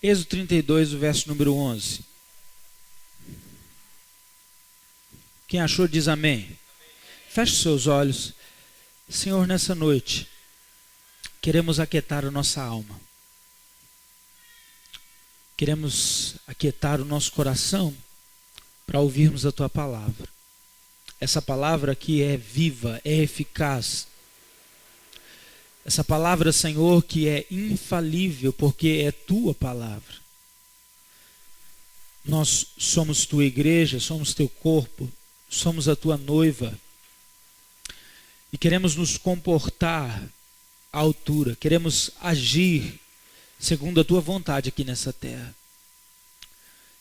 Êxodo 32, o verso número 11. Quem achou diz amém. Feche seus olhos. Senhor, nessa noite, queremos aquietar a nossa alma. Queremos aquietar o nosso coração para ouvirmos a Tua palavra. Essa palavra aqui é viva, é eficaz. Essa palavra, Senhor, que é infalível, porque é Tua palavra. Nós somos Tua igreja, somos Teu corpo, somos a Tua noiva. E queremos nos comportar à altura, queremos agir segundo a Tua vontade aqui nessa terra.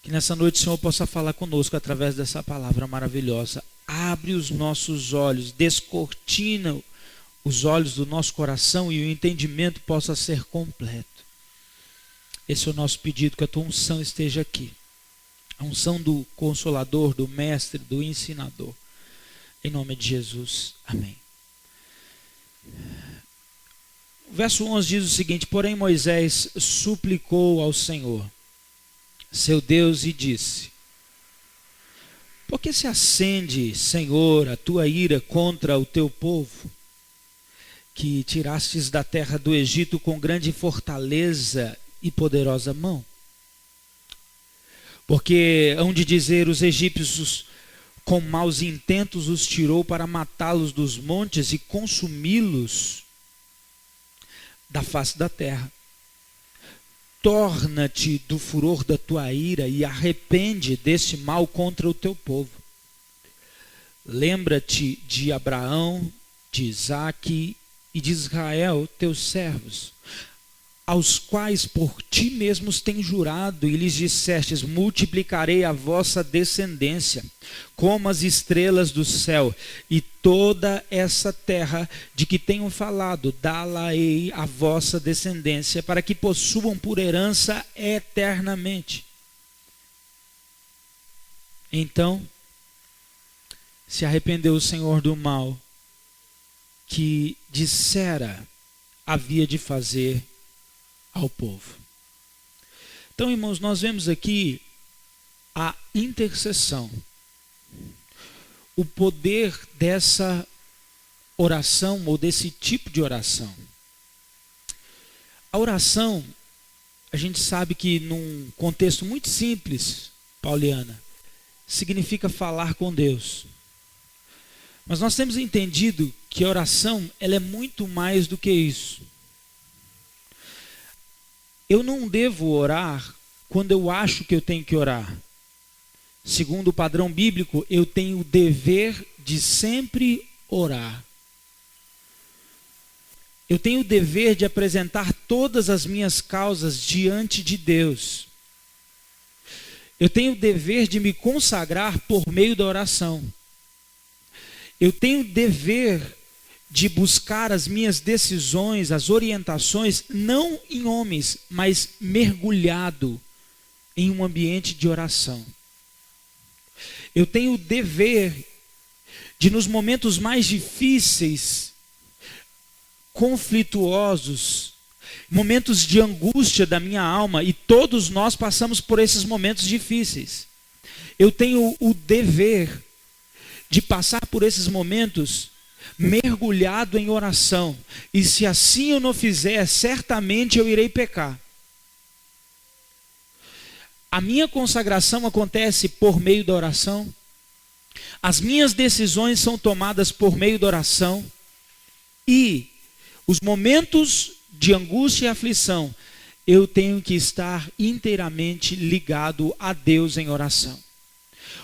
Que nessa noite o Senhor possa falar conosco através dessa palavra maravilhosa. Abre os nossos olhos, descortina os olhos do nosso coração e o entendimento possa ser completo. Esse é o nosso pedido, que a Tua unção esteja aqui. A unção do Consolador, do Mestre, do Ensinador. Em nome de Jesus. Amém. O verso 11 diz o seguinte: porém Moisés suplicou ao Senhor, seu Deus, e disse: por que se acende, Senhor, a Tua ira contra o Teu povo, que tirastes da terra do Egito com grande fortaleza e poderosa mão? Porque hão de dizer os egípcios, com maus intentos os tirou para matá-los dos montes e consumi-los da face da terra. Torna-te do furor da tua ira e arrepende deste mal contra o teu povo. Lembra-te de Abraão, de Isaque e de Israel, teus servos, aos quais por ti mesmos tens jurado, e lhes dissestes: multiplicarei a vossa descendência como as estrelas do céu, e toda essa terra de que tenho falado dá-la-ei à vossa descendência, para que possuam por herança eternamente. Então se arrependeu o Senhor do mal que dissera havia de fazer ao povo. Então, irmãos, nós vemos aqui a intercessão, o poder dessa oração ou desse tipo de oração. A oração, a gente sabe que num contexto muito simples, pauliana, significa falar com Deus. Mas nós temos entendido que a oração, ela é muito mais do que isso. Eu não devo orar quando eu acho que eu tenho que orar. Segundo o padrão bíblico, eu tenho o dever de sempre orar. Eu tenho o dever de apresentar todas as minhas causas diante de Deus. Eu tenho o dever de me consagrar por meio da oração. Eu tenho o dever de buscar as minhas decisões, as orientações, não em homens, mas mergulhado em um ambiente de oração. Eu tenho o dever de, nos momentos mais difíceis, conflituosos, momentos de angústia da minha alma, e todos nós passamos por esses momentos difíceis, eu tenho o dever de passar por esses momentos mergulhado em oração, e se assim eu não fizer, certamente eu irei pecar. A minha consagração acontece por meio da oração, as minhas decisões são tomadas por meio da oração, e os momentos de angústia e aflição, eu tenho que estar inteiramente ligado a Deus em oração.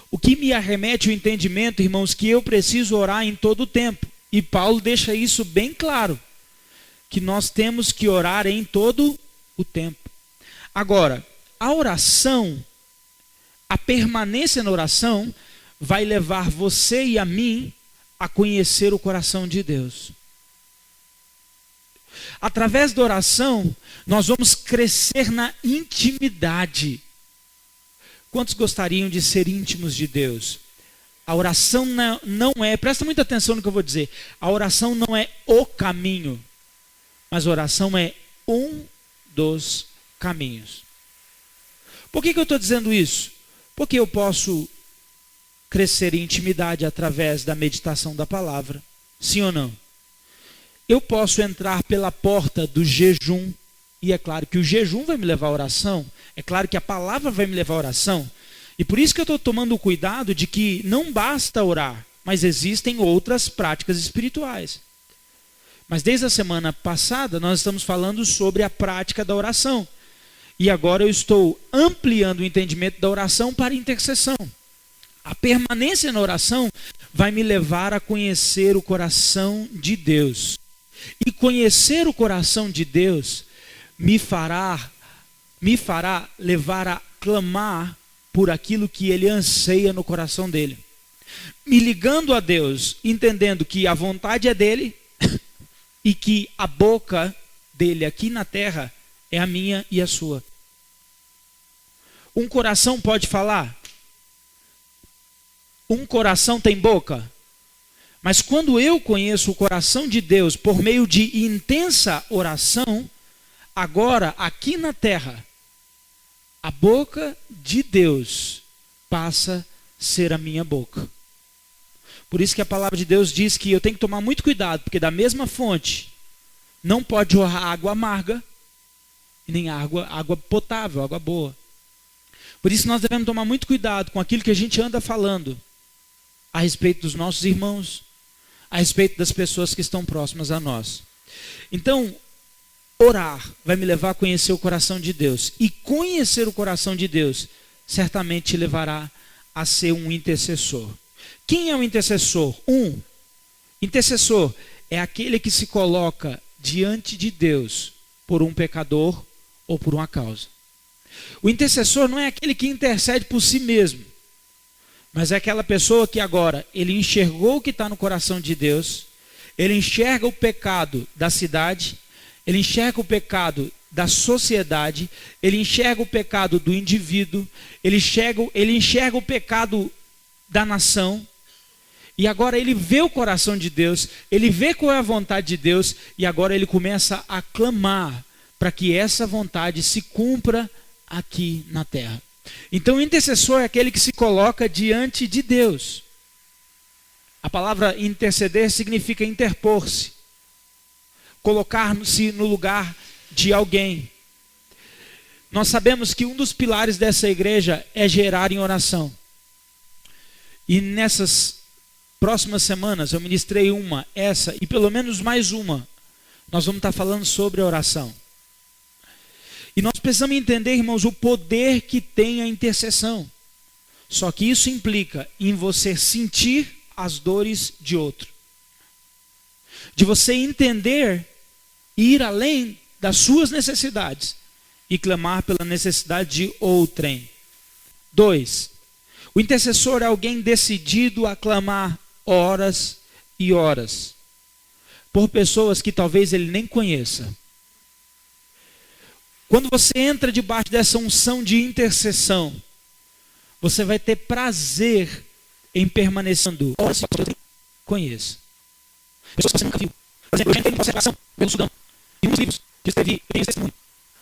O que me arremete o entendimento, irmãos, que eu preciso orar em todo o tempo. E Paulo deixa isso bem claro, que nós temos que orar em todo o tempo. Agora, a oração, a permanência na oração, vai levar você e a mim a conhecer o coração de Deus. Através da oração, nós vamos crescer na intimidade. Quantos gostariam de ser íntimos de Deus? A oração não é, presta muita atenção no que eu vou dizer, a oração não é o caminho, mas a oração é um dos caminhos. Por que eu estou dizendo isso? Porque eu posso crescer em intimidade através da meditação da palavra. Sim ou não? Eu posso entrar pela porta do jejum. E é claro que o jejum vai me levar à oração. É claro que a palavra vai me levar à oração. E por isso que eu estou tomando o cuidado de que não basta orar, mas existem outras práticas espirituais. Mas desde a semana passada nós estamos falando sobre a prática da oração. E agora eu estou ampliando o entendimento da oração para intercessão. A permanência na oração vai me levar a conhecer o coração de Deus. E conhecer o coração de Deus me fará levar a clamar por aquilo que Ele anseia no coração dele. Me ligando a Deus, entendendo que a vontade é dele e que a boca dele aqui na terra é a minha e a sua. Um coração pode falar? Um coração tem boca? Mas quando eu conheço o coração de Deus por meio de intensa oração, agora aqui na terra, a boca de Deus passa a ser a minha boca. Por isso que a palavra de Deus diz que eu tenho que tomar muito cuidado, porque da mesma fonte não pode jorrar água amarga, e nem água potável, água boa. Por isso nós devemos tomar muito cuidado com aquilo que a gente anda falando a respeito dos nossos irmãos, a respeito das pessoas que estão próximas a nós. Então, orar vai me levar a conhecer o coração de Deus. E conhecer o coração de Deus certamente te levará a ser um intercessor. Quem é um intercessor? Intercessor é aquele que se coloca diante de Deus por um pecador ou por uma causa. O intercessor não é aquele que intercede por si mesmo, mas é aquela pessoa que agora ele enxergou o que está no coração de Deus, ele enxerga o pecado da cidade, ele enxerga o pecado da sociedade, ele enxerga o pecado do indivíduo, ele enxerga o pecado da nação, e agora ele vê o coração de Deus, ele vê qual é a vontade de Deus, e agora ele começa a clamar para que essa vontade se cumpra aqui na terra. Então o intercessor é aquele que se coloca diante de Deus. A palavra interceder significa interpor-se, colocar-se no lugar de alguém. Nós sabemos que um dos pilares dessa igreja é gerar em oração. E nessas próximas semanas eu ministrei essa e pelo menos mais uma. Nós vamos estar falando sobre a oração. E nós precisamos entender, irmãos, o poder que tem a intercessão. Só que isso implica em você sentir as dores de outro. De você entender e ir além das suas necessidades e clamar pela necessidade de outrem. 2. O intercessor é alguém decidido a clamar horas e horas por pessoas que talvez ele nem conheça. Quando você entra debaixo dessa unção de intercessão, você vai ter prazer em permanecendo. Conheça. Pessoas que você nunca viu. Por exemplo, eu já entrei em conservação pelo Sudão. E uns livros que eu escrevi, eu tenho testemunho.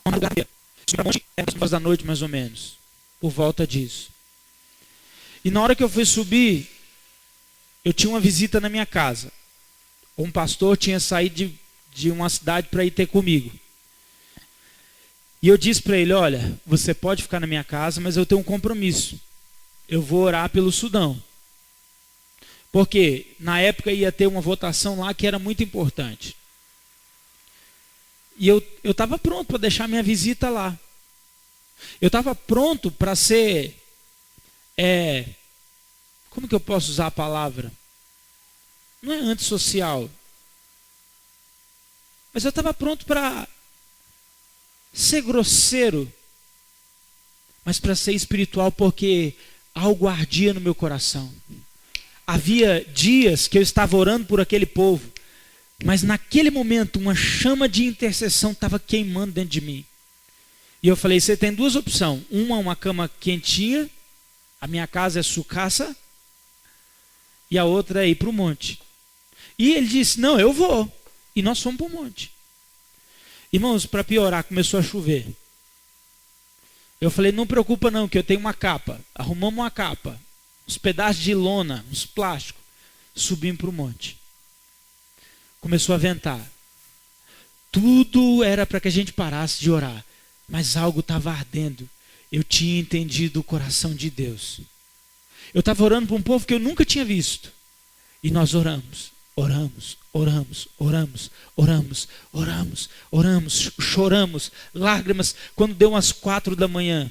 Uma madrugada, subi para monte, era 2 horas da noite mais ou menos. Por volta disso. E na hora que eu fui subir, eu tinha uma visita na minha casa. Um pastor tinha saído de uma cidade para ir ter comigo. E eu disse para ele, olha, você pode ficar na minha casa, mas eu tenho um compromisso. Eu vou orar pelo Sudão. Porque na época ia ter uma votação lá que era muito importante. E eu estava pronto para deixar minha visita lá. Eu estava pronto para ser... como que eu posso usar a palavra? Não é antissocial. Mas eu estava pronto para ser grosseiro, mas para ser espiritual, porque algo ardia no meu coração. Havia dias que eu estava orando por aquele povo, mas naquele momento uma chama de intercessão estava queimando dentro de mim. E eu falei, você tem 2 opções. Uma cama quentinha, a minha casa é sucaça, e a outra é ir para o monte. E ele disse, não, eu vou. E nós fomos para o monte. Irmãos, para piorar, começou a chover. Eu falei, não preocupa não, que eu tenho uma capa. Arrumamos uma capa, uns pedaços de lona, uns plásticos. Subimos para o monte. Começou a ventar. Tudo era para que a gente parasse de orar. Mas algo estava ardendo. Eu tinha entendido o coração de Deus. Eu estava orando para um povo que eu nunca tinha visto. E nós oramos, choramos, lágrimas. Quando deu umas 4 da manhã.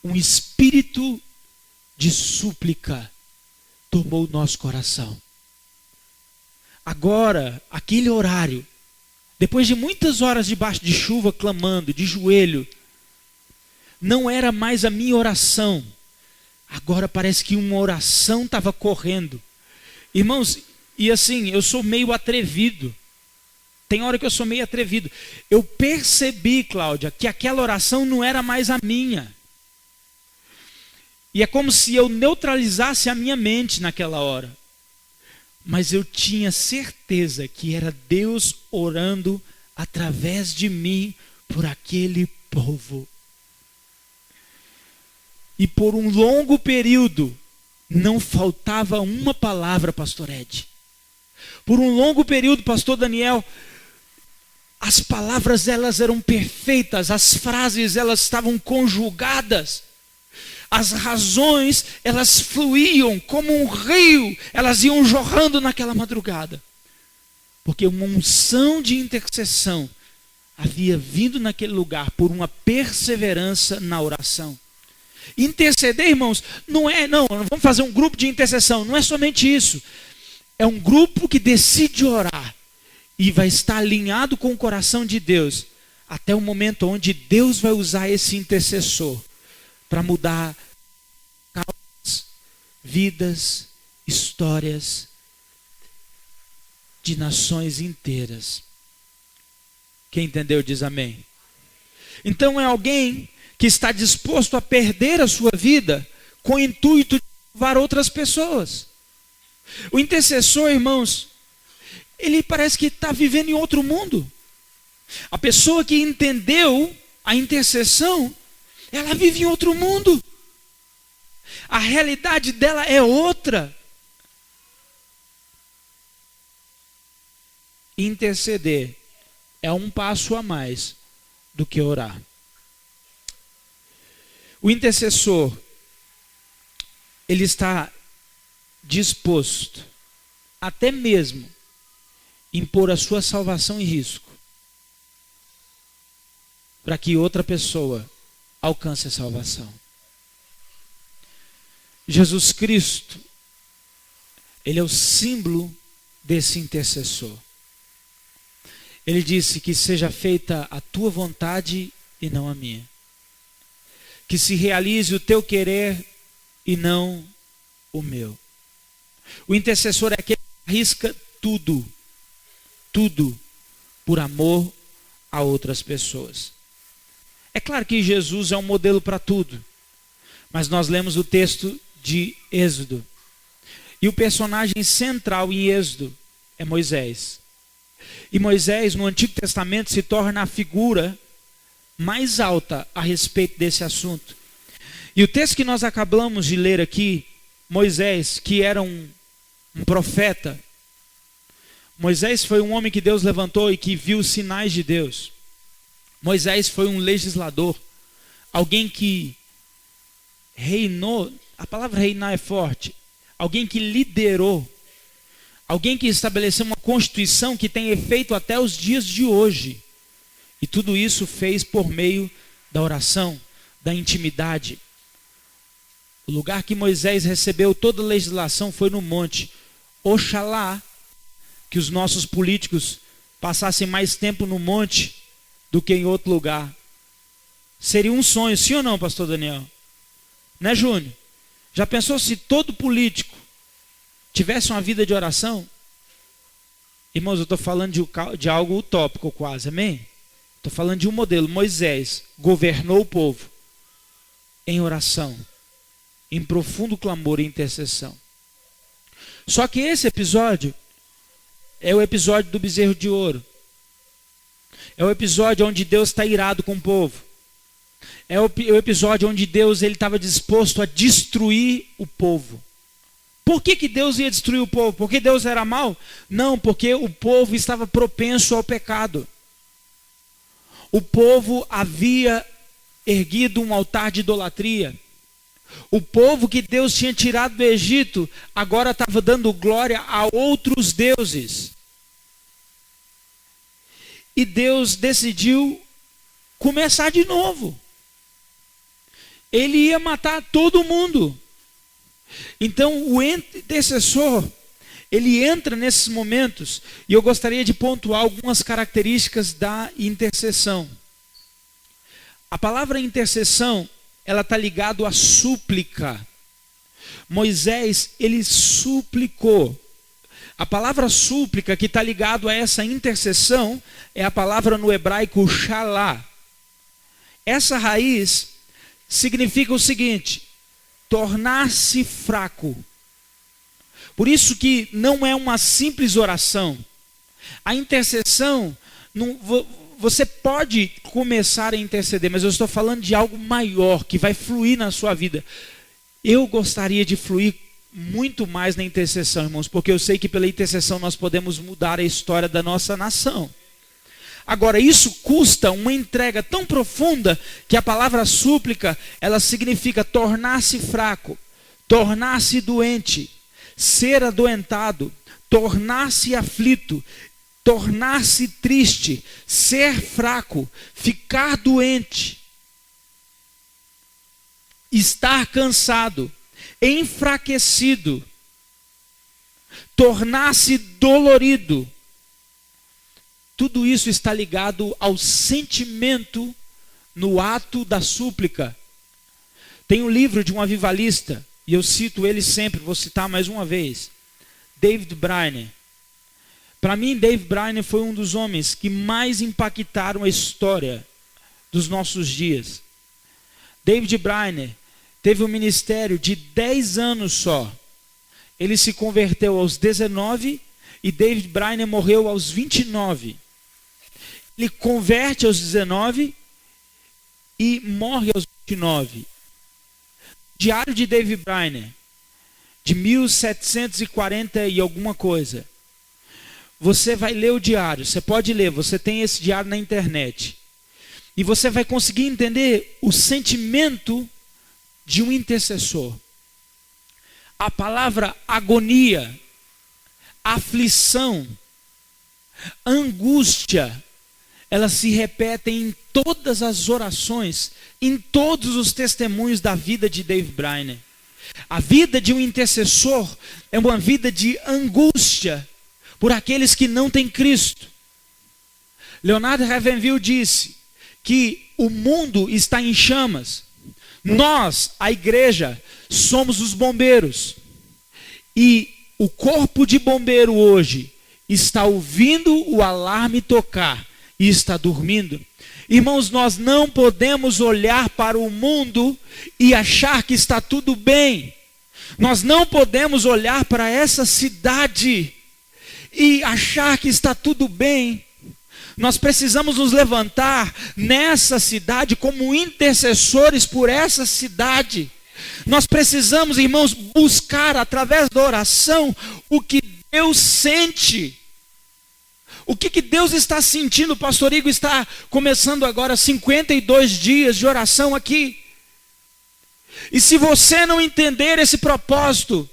Um espírito de súplica tomou o nosso coração. Agora, aquele horário, depois de muitas horas debaixo de chuva, clamando, de joelho, não era mais a minha oração. Agora parece que uma oração estava correndo. Irmãos, e assim, eu sou meio atrevido. Tem hora que eu sou meio atrevido. Eu percebi, Cláudia, que aquela oração não era mais a minha. E é como se eu neutralizasse a minha mente naquela hora. Mas eu tinha certeza que era Deus orando através de mim por aquele povo. E por um longo período, não faltava uma palavra, pastor Ed. Por um longo período, pastor Daniel, as palavras elas eram perfeitas, as frases elas estavam conjugadas. As razões, elas fluíam como um rio, elas iam jorrando naquela madrugada. Porque uma unção de intercessão havia vindo naquele lugar por uma perseverança na oração. Interceder, irmãos, não, vamos fazer um grupo de intercessão, não é somente isso. É um grupo que decide orar e vai estar alinhado com o coração de Deus até o momento onde Deus vai usar esse intercessor para mudar causas, vidas, histórias de nações inteiras. Quem entendeu diz amém. Então é alguém que está disposto a perder a sua vida com o intuito de salvar outras pessoas. O intercessor, irmãos, ele parece que está vivendo em outro mundo. A pessoa que entendeu a intercessão, ela vive em outro mundo. A realidade dela é outra. Interceder é um passo a mais do que orar. O intercessor, ele está disposto até mesmo impor a sua salvação em risco para que outra pessoa alcance a salvação. Jesus Cristo, ele é o símbolo desse intercessor. Ele disse que seja feita a tua vontade e não a minha. Que se realize o teu querer e não o meu. O intercessor é aquele que arrisca tudo por amor a outras pessoas. É claro que Jesus é um modelo para tudo, mas nós lemos o texto de Êxodo. E o personagem central em Êxodo é Moisés. E Moisés, no Antigo Testamento, se torna a figura mais alta a respeito desse assunto. E o texto que nós acabamos de ler aqui, Moisés, que era um profeta, Moisés foi um homem que Deus levantou e que viu os sinais de Deus. Moisés foi um legislador, alguém que reinou, a palavra reinar é forte, alguém que liderou, alguém que estabeleceu uma constituição que tem efeito até os dias de hoje. E tudo isso fez por meio da oração, da intimidade. O lugar que Moisés recebeu toda a legislação foi no monte. Oxalá que os nossos políticos passassem mais tempo no monte do que em outro lugar. Seria um sonho, sim ou não, pastor Daniel? Né, Júnior? Já pensou se todo político tivesse uma vida de oração? Irmãos, eu estou falando de algo utópico quase, amém? Estou falando de um modelo. Moisés governou o povo em oração, em profundo clamor e intercessão. Só que esse episódio é o episódio do bezerro de ouro. É o episódio onde Deus está irado com o povo. É o episódio onde Deus estava disposto a destruir o povo. Por que Deus ia destruir o povo? Porque Deus era mau? Não, porque o povo estava propenso ao pecado. O povo havia erguido um altar de idolatria. O povo que Deus tinha tirado do Egito agora estava dando glória a outros deuses. E Deus decidiu começar de novo. Ele ia matar todo mundo. Então o intercessor, ele entra nesses momentos, e eu gostaria de pontuar algumas características da intercessão. A palavra intercessão, ela está ligada à súplica. Moisés, ele suplicou. A palavra súplica que está ligado a essa intercessão é a palavra no hebraico shalá. Essa raiz significa o seguinte: tornar-se fraco. Por isso que não é uma simples oração. A intercessão, você pode começar a interceder, mas eu estou falando de algo maior que vai fluir na sua vida. Eu gostaria de fluir muito mais na intercessão, irmãos, porque eu sei que pela intercessão nós podemos mudar a história da nossa nação. Agora, isso custa uma entrega tão profunda que a palavra súplica, ela significa tornar-se fraco, tornar-se doente, ser adoentado, tornar-se aflito, tornar-se triste, ser fraco, ficar doente, estar cansado, enfraquecido, tornar-se dolorido. Tudo isso está ligado ao sentimento no ato da súplica. Tem um livro de um avivalista, e eu cito ele sempre, vou citar mais uma vez, David Brainerd. Para mim, David Brainerd foi um dos homens que mais impactaram a história dos nossos dias. David Brainerd teve um ministério de 10 anos só. Ele se converteu aos 19 e David Brainerd morreu aos 29. Ele converte aos 19 e morre aos 29. Diário de David Brainerd, de 1740 e alguma coisa. Você vai ler o diário, você pode ler, você tem esse diário na internet. E você vai conseguir entender o sentimento de um intercessor. A palavra agonia, aflição, angústia, elas se repetem em todas as orações, em todos os testemunhos da vida de David Brainerd. A vida de um intercessor é uma vida de angústia por aqueles que não têm Cristo. Leonard Ravenhill disse que o mundo está em chamas. Nós, a igreja, somos os bombeiros. E o corpo de bombeiro hoje está ouvindo o alarme tocar e está dormindo. Irmãos, nós não podemos olhar para o mundo e achar que está tudo bem. Nós não podemos olhar para essa cidade e achar que está tudo bem. Nós precisamos nos levantar nessa cidade como intercessores por essa cidade. Nós precisamos, irmãos, buscar através da oração o que Deus sente. O que Deus está sentindo? O pastor Igor está começando agora 52 dias de oração aqui. E se você não entender esse propósito,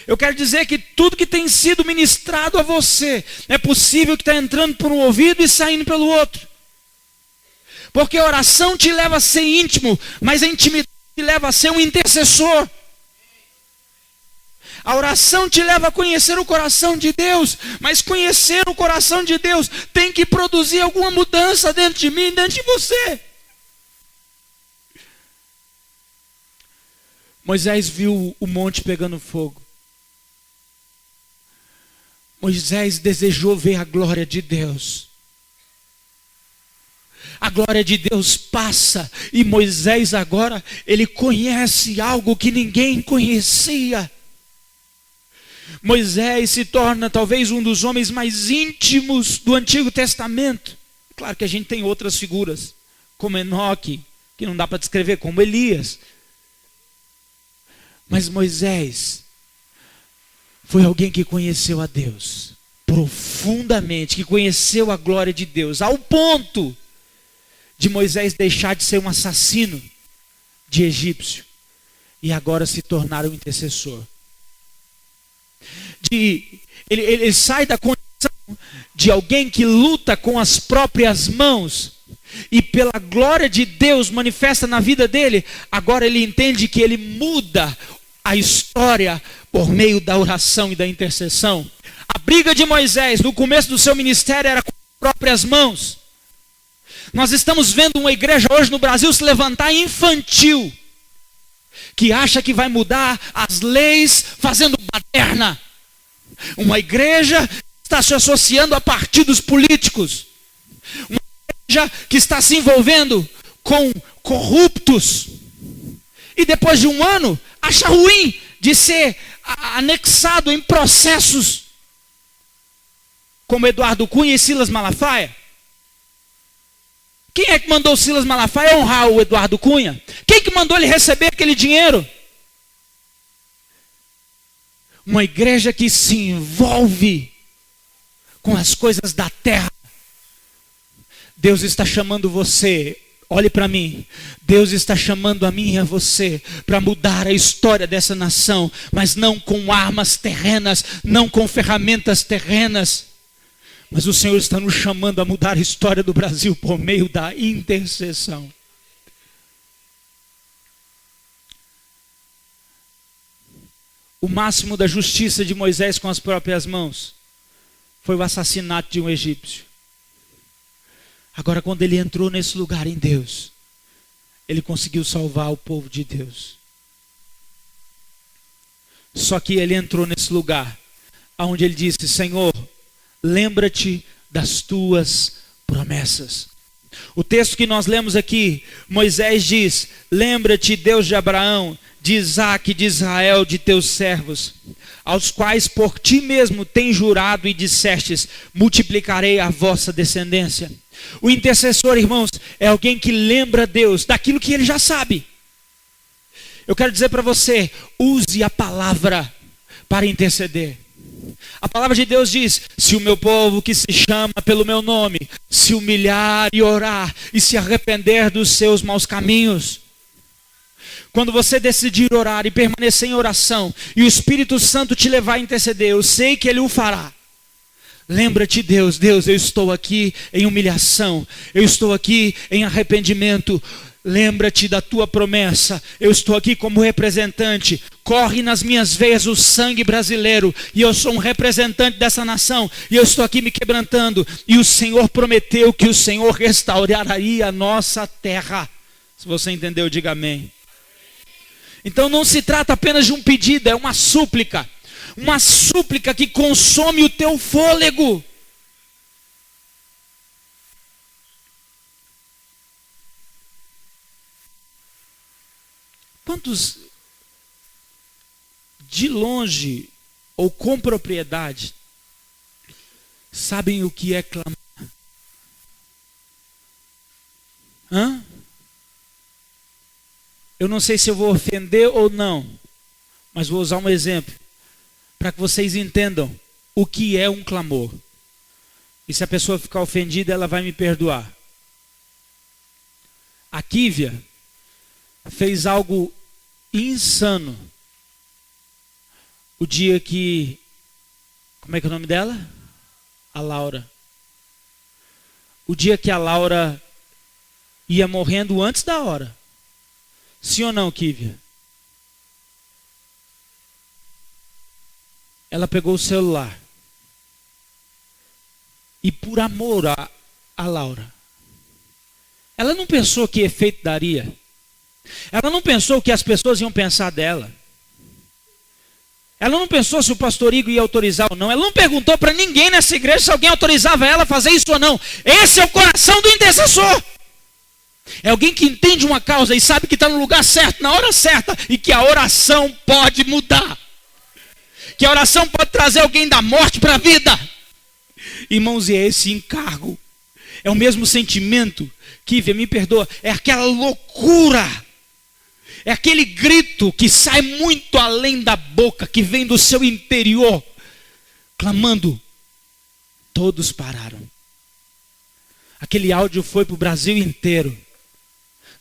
eu quero dizer que tudo que tem sido ministrado a você, é possível que está entrando por um ouvido e saindo pelo outro. Porque a oração te leva a ser íntimo, mas a intimidade te leva a ser um intercessor. A oração te leva a conhecer o coração de Deus, mas conhecer o coração de Deus tem que produzir alguma mudança dentro de mim, dentro de você. Moisés viu o monte pegando fogo. Moisés desejou ver a glória de Deus. A glória de Deus passa e Moisés agora, ele conhece algo que ninguém conhecia. Moisés se torna talvez um dos homens mais íntimos do Antigo Testamento. Claro que a gente tem outras figuras, como Enoque, que não dá para descrever, como Elias. Mas Moisés foi alguém que conheceu a Deus profundamente, que conheceu a glória de Deus, ao ponto de Moisés deixar de ser um assassino de egípcio e agora se tornar um intercessor. Ele sai da condição de alguém que luta com as próprias mãos e pela glória de Deus manifesta na vida dele. Agora ele entende que ele muda a história por meio da oração e da intercessão. A briga de Moisés no começo do seu ministério era com as próprias mãos. Nós estamos vendo uma igreja hoje no Brasil se levantar infantil, que acha que vai mudar as leis fazendo baderna. Uma igreja que está se associando a partidos políticos. Uma igreja que está se envolvendo com corruptos. E depois de um ano, acha ruim de ser anexado em processos como Eduardo Cunha e Silas Malafaia. Quem é que mandou Silas Malafaia honrar o Eduardo Cunha? Quem que mandou ele receber aquele dinheiro? Uma igreja que se envolve com as coisas da terra. Deus está chamando você, olhe para mim. Deus está chamando a mim e a você para mudar a história dessa nação, mas não com armas terrenas, não com ferramentas terrenas. Mas o Senhor está nos chamando a mudar a história do Brasil por meio da intercessão. O máximo da justiça de Moisés com as próprias mãos foi o assassinato de um egípcio. Agora, quando ele entrou nesse lugar em Deus, ele conseguiu salvar o povo de Deus. Só que ele entrou nesse lugar onde ele disse: Senhor, lembra-te das tuas promessas. O texto que nós lemos aqui, Moisés diz: lembra-te, Deus de Abraão, de Isaque, de Israel, de teus servos, aos quais por ti mesmo tens jurado e dissestes: multiplicarei a vossa descendência. O intercessor, irmãos, é alguém que lembra Deus daquilo que ele já sabe. Eu quero dizer para você, use a palavra para interceder. A palavra de Deus diz: se o meu povo que se chama pelo meu nome se humilhar e orar e se arrepender dos seus maus caminhos. Quando você decidir orar e permanecer em oração e o Espírito Santo te levar a interceder, eu sei que Ele o fará. Lembra-te, Deus, eu estou aqui em humilhação, eu estou aqui em arrependimento. Lembra-te da tua promessa, eu estou aqui como representante, corre nas minhas veias o sangue brasileiro, e eu sou um representante dessa nação, e eu estou aqui me quebrantando, e o Senhor prometeu que o Senhor restauraria a nossa terra. Se você entendeu, diga amém. Então não se trata apenas de um pedido, é uma súplica que consome o teu fôlego. Quantos de longe ou com propriedade sabem o que é clamar? Eu não sei se eu vou ofender ou não, mas vou usar um exemplo para que vocês entendam o que é um clamor. E se a pessoa ficar ofendida, ela vai me perdoar. A Kívia fez algo insano o dia que, como é que é o nome dela? A Laura. O dia que a Laura ia morrendo antes da hora. Sim ou não, Kívia? Ela pegou o celular e, por amor a Laura, ela não pensou que efeito daria. Ela não pensou o que as pessoas iam pensar dela. Ela não pensou se o pastor Igor ia autorizar ou não. Ela não perguntou para ninguém nessa igreja se alguém autorizava ela a fazer isso ou não. Esse é o coração do intercessor. É alguém que entende uma causa e sabe que está no lugar certo, na hora certa, e que a oração pode mudar. que a oração pode trazer alguém da morte para a vida. Irmãos, e é esse encargo, é o mesmo sentimento, Kívia, me perdoa, é aquela loucura, é aquele grito que sai muito além da boca, que vem do seu interior, clamando. Todos pararam. Aquele áudio foi para o Brasil inteiro.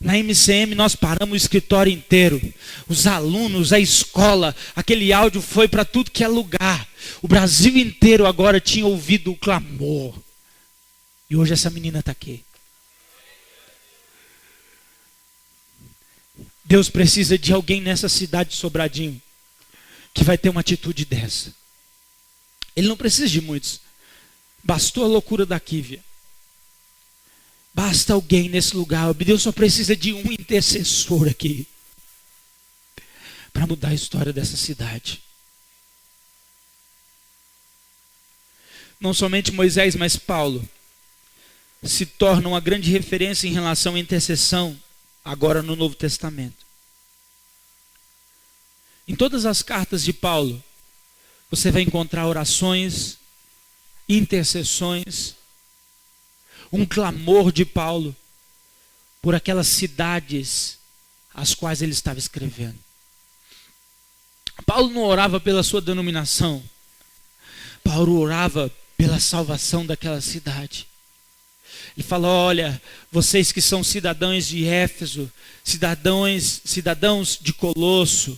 Na MCM nós paramos o escritório inteiro. Os alunos, a escola, aquele áudio foi para tudo que é lugar. O Brasil inteiro agora tinha ouvido o clamor. E hoje essa menina está aqui. Deus precisa de alguém nessa cidade de Sobradinho que vai ter uma atitude dessa. Ele não precisa de muitos. Bastou a loucura da Kívia. Basta alguém nesse lugar. Deus só precisa de um intercessor aqui para mudar a história dessa cidade. Não somente Moisés, mas Paulo se torna uma grande referência em relação à intercessão agora no Novo Testamento. Em todas as cartas de Paulo, você vai encontrar orações, intercessões, um clamor de Paulo por aquelas cidades às quais ele estava escrevendo. Paulo não orava pela sua denominação. Paulo orava pela salvação daquela cidade. Ele fala: olha, vocês que são cidadãos de Éfeso, cidadãos de Colosso,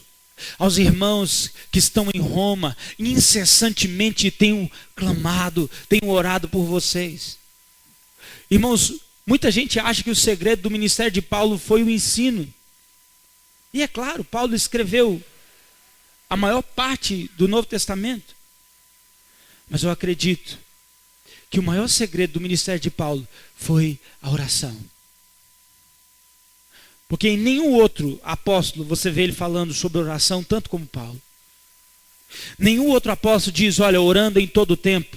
aos irmãos que estão em Roma, incessantemente tenho clamado, tenho orado por vocês. Irmãos, muita gente acha que o segredo do ministério de Paulo foi o ensino. E é claro, Paulo escreveu a maior parte do Novo Testamento. Mas eu acredito que o maior segredo do ministério de Paulo foi a oração. Porque em nenhum outro apóstolo você vê ele falando sobre oração tanto como Paulo. Nenhum outro apóstolo diz: olha, orando em todo o tempo.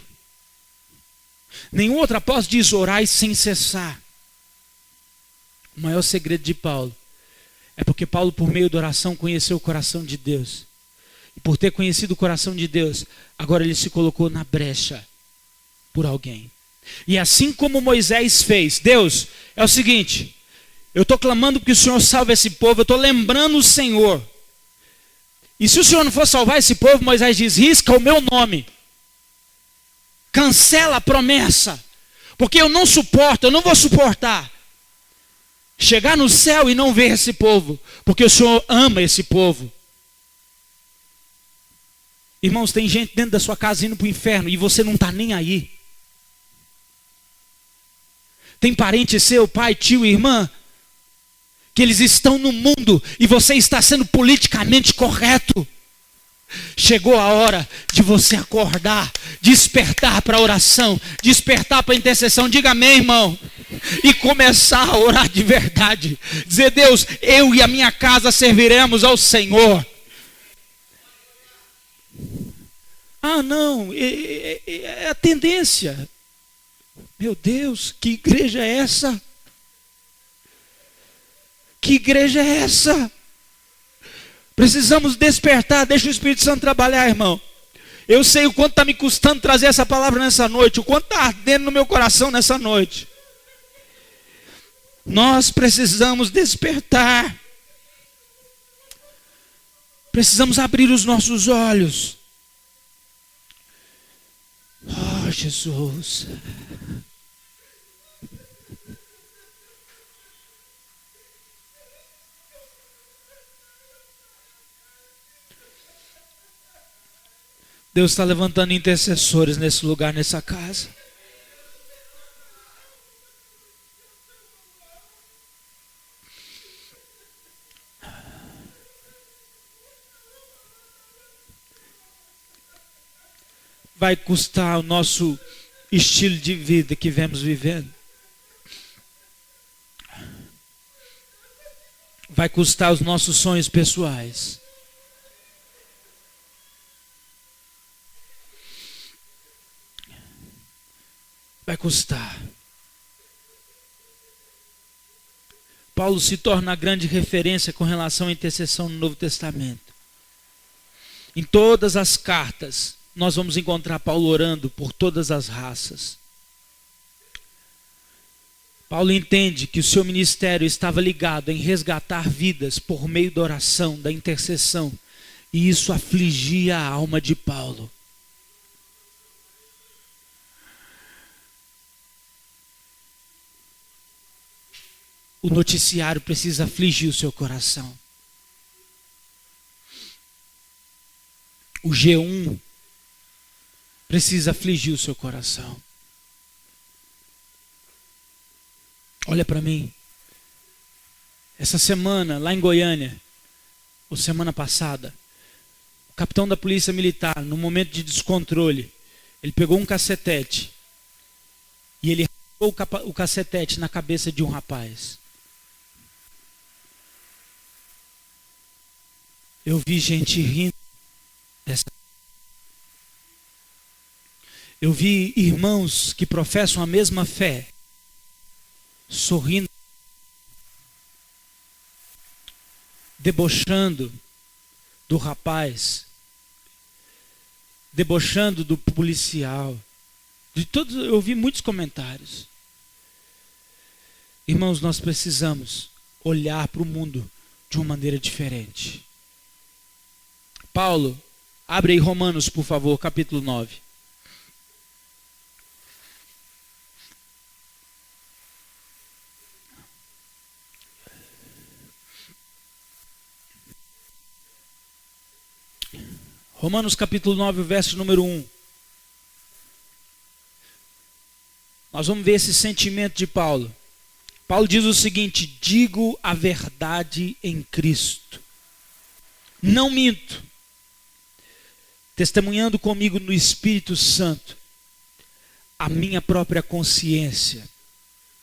Nenhum outro apóstolo diz: orai sem cessar. O maior segredo de Paulo é porque Paulo, por meio da oração, conheceu o coração de Deus. E por ter conhecido o coração de Deus, agora ele se colocou na brecha por alguém. E assim como Moisés fez: Deus, é o seguinte, eu estou clamando que o Senhor salve esse povo, eu estou lembrando o Senhor. E se o Senhor não for salvar esse povo, Moisés diz: risca o meu nome. Cancela a promessa. Porque eu não vou suportar chegar no céu e não ver esse povo. Porque o Senhor ama esse povo. Irmãos, tem gente dentro da sua casa indo para o inferno e você não está nem aí. Tem parente seu, pai, tio, irmã, que eles estão no mundo e você está sendo politicamente correto. Chegou a hora de você acordar, despertar para a oração, despertar para a intercessão. Diga amém, irmão. E começar a orar de verdade. Dizer: Deus, eu e a minha casa serviremos ao Senhor. Ah, não, é a tendência. Meu Deus, que igreja é essa? Que igreja é essa? Precisamos despertar. Deixa o Espírito Santo trabalhar, irmão. Eu sei o quanto está me custando trazer essa palavra nessa noite, o quanto está ardendo no meu coração nessa noite. Nós precisamos despertar. Precisamos abrir os nossos olhos. Oh, Jesus. Deus está levantando intercessores nesse lugar, nessa casa. Vai custar o nosso estilo de vida que vemos vivendo. Vai custar os nossos sonhos pessoais. Vai custar. Paulo se torna a grande referência com relação à intercessão no Novo Testamento. Em todas as cartas, nós vamos encontrar Paulo orando por todas as raças. Paulo entende que o seu ministério estava ligado em resgatar vidas por meio da oração, da intercessão, e isso afligia a alma de Paulo. O noticiário precisa afligir o seu coração. O G1 precisa afligir o seu coração. Olha para mim. Essa semana, lá em Goiânia, ou semana passada, o capitão da polícia militar, no momento de descontrole, ele pegou um cacetete e ele arrancou o cacetete na cabeça de um rapaz. Eu vi gente rindo dessa. Eu vi irmãos que professam a mesma fé sorrindo, debochando do rapaz, debochando do policial. De todos, eu vi muitos comentários. Irmãos, nós precisamos olhar para o mundo de uma maneira diferente. Paulo, abre aí Romanos, por favor, capítulo 9. Romanos capítulo 9, verso número 1. Nós vamos ver esse sentimento de Paulo. Paulo diz o seguinte: digo a verdade em Cristo. Não minto. Testemunhando comigo no Espírito Santo, a minha própria consciência.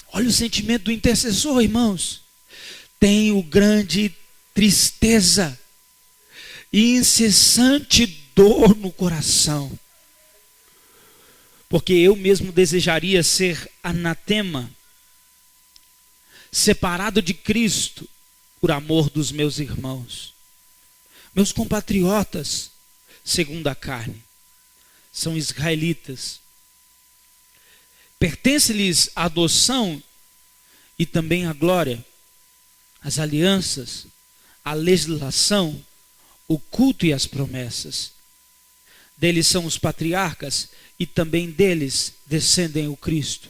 Olha o sentimento do intercessor, irmãos. Tenho grande tristeza e incessante dor no coração, porque eu mesmo desejaria ser anatema, separado de Cristo, por amor dos meus irmãos. Meus compatriotas, segundo a carne, são israelitas. Pertence-lhes a adoção e também a glória, as alianças, a legislação, o culto e as promessas. Deles são os patriarcas e também deles descendem o Cristo,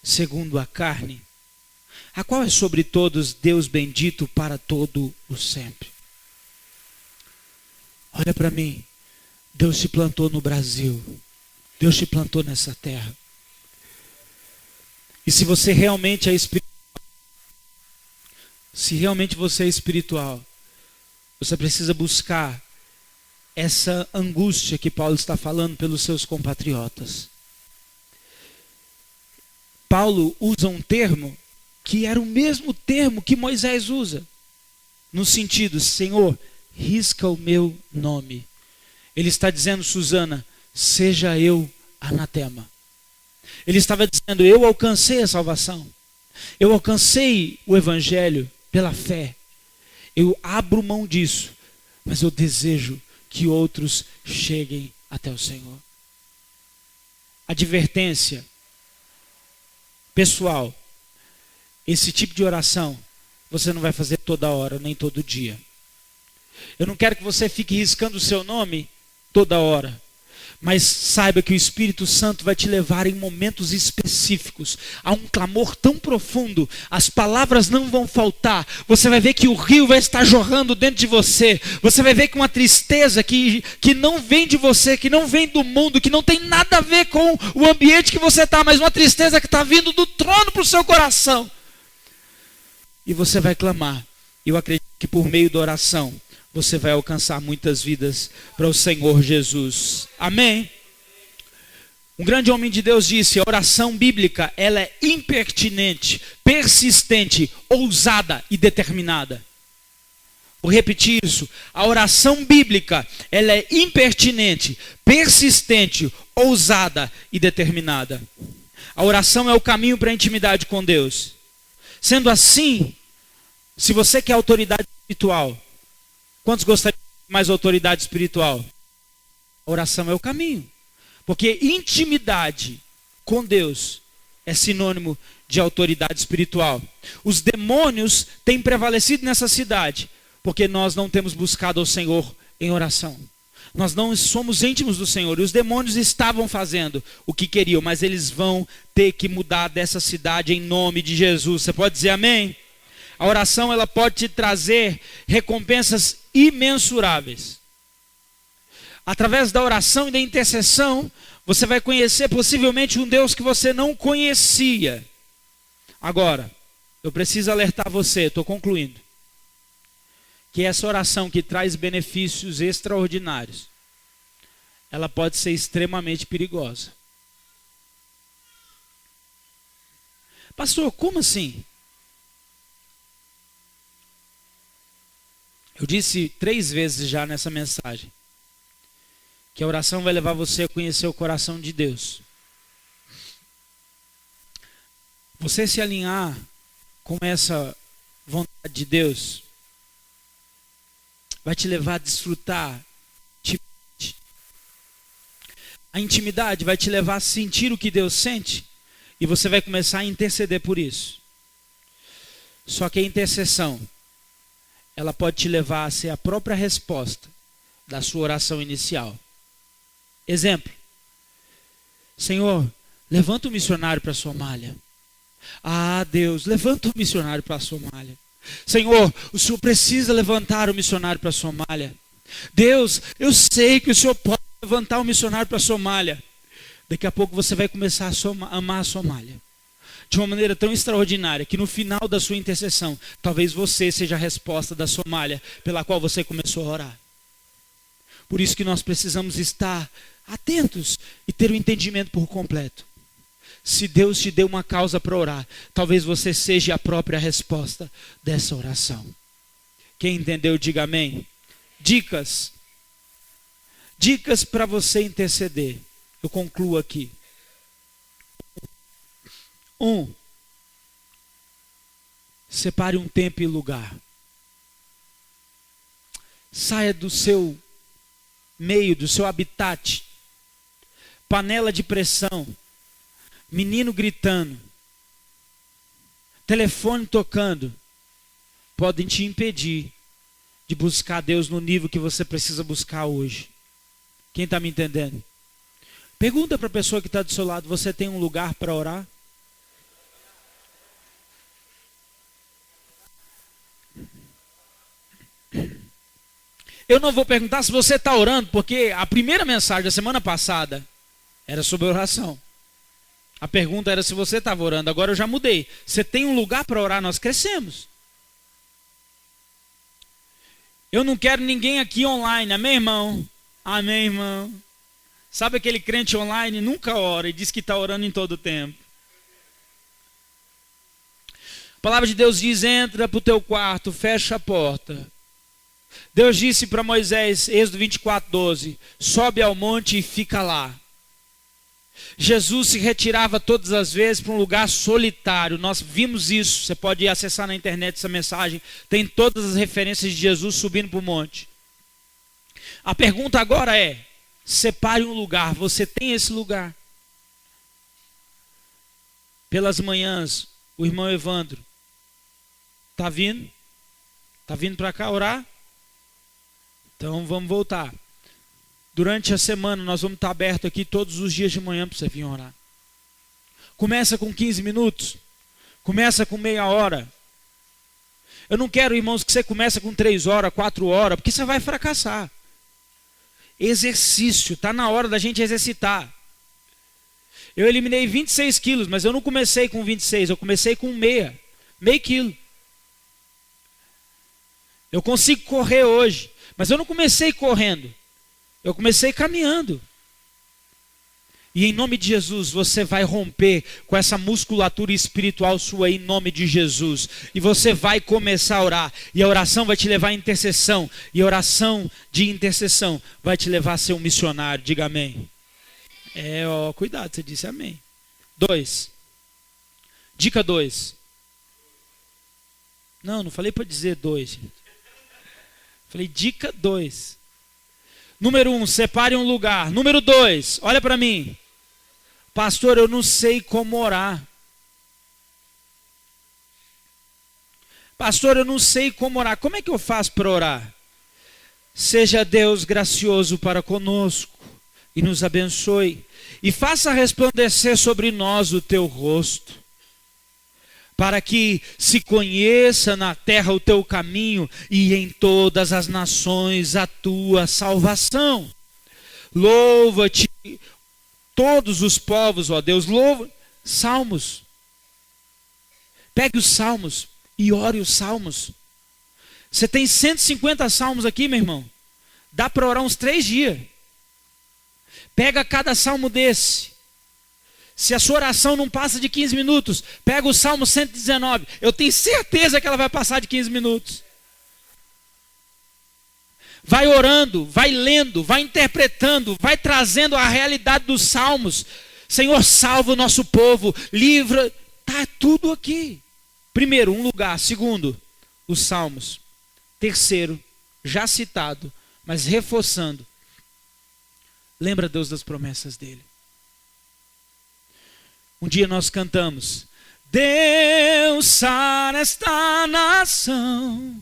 segundo a carne, a qual é sobre todos Deus bendito para todo o sempre. Olha para mim, Deus te plantou no Brasil, Deus te plantou nessa terra. E se você realmente é espiritual, se realmente você é espiritual, você precisa buscar essa angústia que Paulo está falando pelos seus compatriotas. Paulo usa um termo que era o mesmo termo que Moisés usa, no sentido: Senhor, risca o meu nome. Ele está dizendo: Susana, seja eu anatema. Ele estava dizendo: eu alcancei a salvação, eu alcancei o evangelho pela fé, eu abro mão disso, mas eu desejo que outros cheguem até o Senhor. Advertência pessoal: esse tipo de oração você não vai fazer toda hora, nem todo dia. Eu não quero que você fique riscando o seu nome toda hora, mas saiba que o Espírito Santo vai te levar em momentos específicos a um clamor tão profundo, as palavras não vão faltar, você vai ver que o rio vai estar jorrando dentro de você, você vai ver que uma tristeza que não vem de você, que não vem do mundo, que não tem nada a ver com o ambiente que você está, mas uma tristeza que está vindo do trono para o seu coração, e você vai clamar. Eu acredito que por meio da oração você vai alcançar muitas vidas para o Senhor Jesus. Amém? Um grande homem de Deus disse: a oração bíblica, ela é impertinente, persistente, ousada e determinada. Vou repetir isso. A oração bíblica, ela é impertinente, persistente, ousada e determinada. A oração é o caminho para a intimidade com Deus. Sendo assim, se você quer autoridade espiritual, quantos gostariam mais autoridade espiritual? A oração é o caminho. Porque intimidade com Deus é sinônimo de autoridade espiritual. Os demônios têm prevalecido nessa cidade, porque nós não temos buscado ao Senhor em oração. Nós não somos íntimos do Senhor. E os demônios estavam fazendo o que queriam, mas eles vão ter que mudar dessa cidade em nome de Jesus. Você pode dizer amém? A oração, ela pode te trazer recompensas imensuráveis. Através da oração e da intercessão, você vai conhecer possivelmente um Deus que você não conhecia. Agora, eu preciso alertar você, estou concluindo, que essa oração que traz benefícios extraordinários, ela pode ser extremamente perigosa. Pastor, como assim? Eu disse 3 vezes já nessa mensagem que a oração vai levar você a conhecer o coração de Deus. Você se alinhar com essa vontade de Deus vai te levar a desfrutar. A intimidade vai te levar a sentir o que Deus sente e você vai começar a interceder por isso. Só que a intercessão, ela pode te levar a ser a própria resposta da sua oração inicial. Exemplo: Senhor, levanta um missionário para a Somália. Ah, Deus, levanta um missionário para a Somália. Senhor, o Senhor precisa levantar um missionário para a Somália. Deus, eu sei que o Senhor pode levantar um missionário para a Somália. Daqui a pouco você vai começar a amar a Somália de uma maneira tão extraordinária que no final da sua intercessão, talvez você seja a resposta da Somália pela qual você começou a orar. Por isso que nós precisamos estar atentos e ter o entendimento por completo. Se Deus te deu uma causa para orar, talvez você seja a própria resposta dessa oração. Quem entendeu, diga amém. Dicas. Dicas para você interceder. Eu concluo aqui. 1. Separe um tempo e lugar. Saia do seu meio, do seu habitat. Panela de pressão. Menino gritando. Telefone tocando. Podem te impedir de buscar Deus no nível que você precisa buscar hoje. Quem está me entendendo? Pergunta para a pessoa que está do seu lado: você tem um lugar para orar? Eu não vou perguntar se você está orando, porque a primeira mensagem da semana passada era sobre oração. A pergunta era se você estava orando. Agora eu já mudei. Você tem um lugar para orar? Nós crescemos. Eu não quero ninguém aqui online. Amém, irmão? Amém, irmão? Sabe aquele crente online? Nunca ora e diz que está orando em todo o tempo. A palavra de Deus diz: entra para o teu quarto, fecha a porta. Deus disse para Moisés, Êxodo 24:12, sobe ao monte e fica lá. Jesus se retirava todas as vezes para um lugar solitário. Nós vimos isso. Você pode acessar na internet essa mensagem. Tem todas as referências de Jesus subindo para o monte. A pergunta agora é: separe um lugar. Você tem esse lugar? Pelas manhãs, o irmão Evandro está vindo? Está vindo para cá orar? Então vamos voltar. Durante a semana nós vamos estar abertos aqui todos os dias de manhã para você vir orar. Começa com 15 minutos. Começa com meia hora. Eu não quero, irmãos, que você comece com 3 horas, 4 horas, porque você vai fracassar. Exercício, está na hora da gente exercitar. Eu eliminei 26 quilos, mas eu não comecei com 26, eu comecei com meio quilo. Eu consigo correr hoje, mas eu não comecei correndo. Eu comecei caminhando. E em nome de Jesus, você vai romper com essa musculatura espiritual sua em nome de Jesus. E você vai começar a orar. E a oração vai te levar à intercessão. E a oração de intercessão vai te levar a ser um missionário. Diga amém. Cuidado, você disse amém. 2. Dica 2. Não falei para dizer 2. Falei, dica 2. Número 1, separe um lugar. Número 2, olha para mim. Pastor, eu não sei como orar. Pastor, eu não sei como orar. Como é que eu faço para orar? Seja Deus gracioso para conosco e nos abençoe. E faça resplandecer sobre nós o teu rosto, para que se conheça na terra o teu caminho e em todas as nações a tua salvação. Louva-te todos os povos, ó Deus. Louva. Salmos. Pegue os salmos e ore os salmos. Você tem 150 salmos aqui, meu irmão. Dá para orar uns 3 dias. Pega cada salmo desse. Se a sua oração não passa de 15 minutos, pega o Salmo 119. Eu tenho certeza que ela vai passar de 15 minutos. Vai orando, vai lendo, vai interpretando, vai trazendo a realidade dos salmos. Senhor, salva o nosso povo, livra. Está tudo aqui. Primeiro, um lugar. Segundo, os salmos. Terceiro, já citado, mas reforçando. Lembra, Deus, das promessas dele. Um dia nós cantamos: Deus, sara esta nação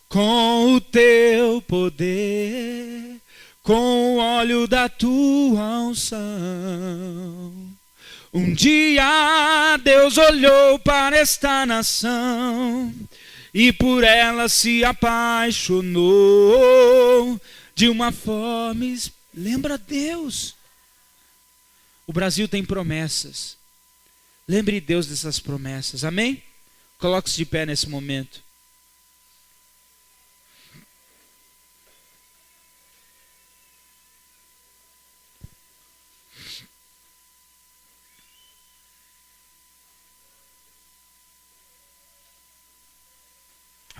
com o teu poder, com o óleo da tua unção. Um dia Deus olhou para esta nação e por ela se apaixonou de uma forma. Lembra, Deus. O Brasil tem promessas. Lembre Deus dessas promessas. Amém? Coloque-se de pé nesse momento.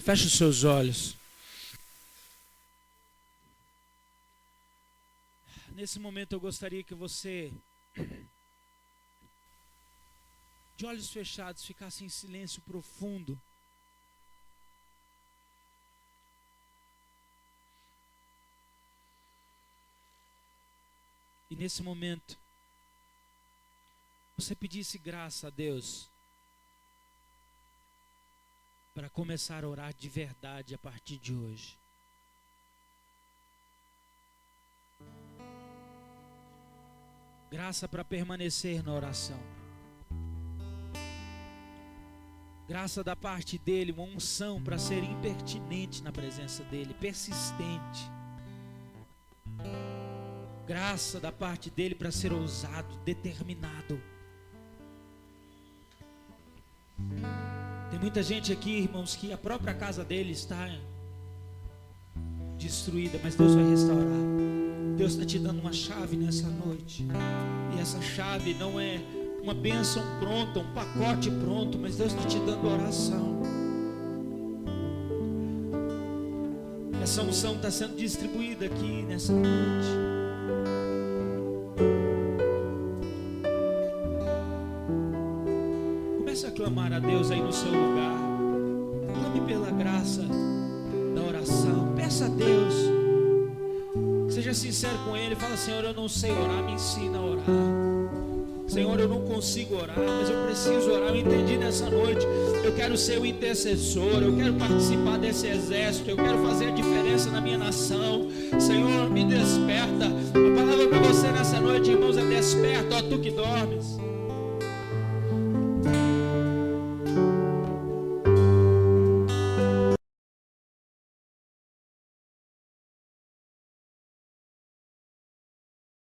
Feche os seus olhos. Nesse momento eu gostaria que você, de olhos fechados, ficasse em silêncio profundo. E nesse momento, você pedisse graça a Deus para começar a orar de verdade a partir de hoje. Graça para permanecer na oração. Graça da parte dele, uma unção para ser impertinente na presença dele, persistente. Graça da parte dele para ser ousado, determinado. Tem muita gente aqui, irmãos, que a própria casa dele está destruída, mas Deus vai restaurar. Deus está te dando uma chave nessa noite. E essa chave não é uma bênção pronta, um pacote pronto, mas Deus está te dando oração. Essa unção está sendo distribuída aqui nessa noite. Comece a clamar a Deus aí no seu lugar. Clame pela graça da oração. Peça a Deus. Seja sincero com Ele. Fala: Senhor, eu não sei orar, me ensina a orar. Senhor, eu não consigo orar, mas eu preciso orar. Eu entendi nessa noite. Eu quero ser o intercessor. Eu quero participar desse exército. Eu quero fazer a diferença na minha nação. Senhor, me desperta. A palavra para você nessa noite, irmãos, é: desperta, ó tu que dormes.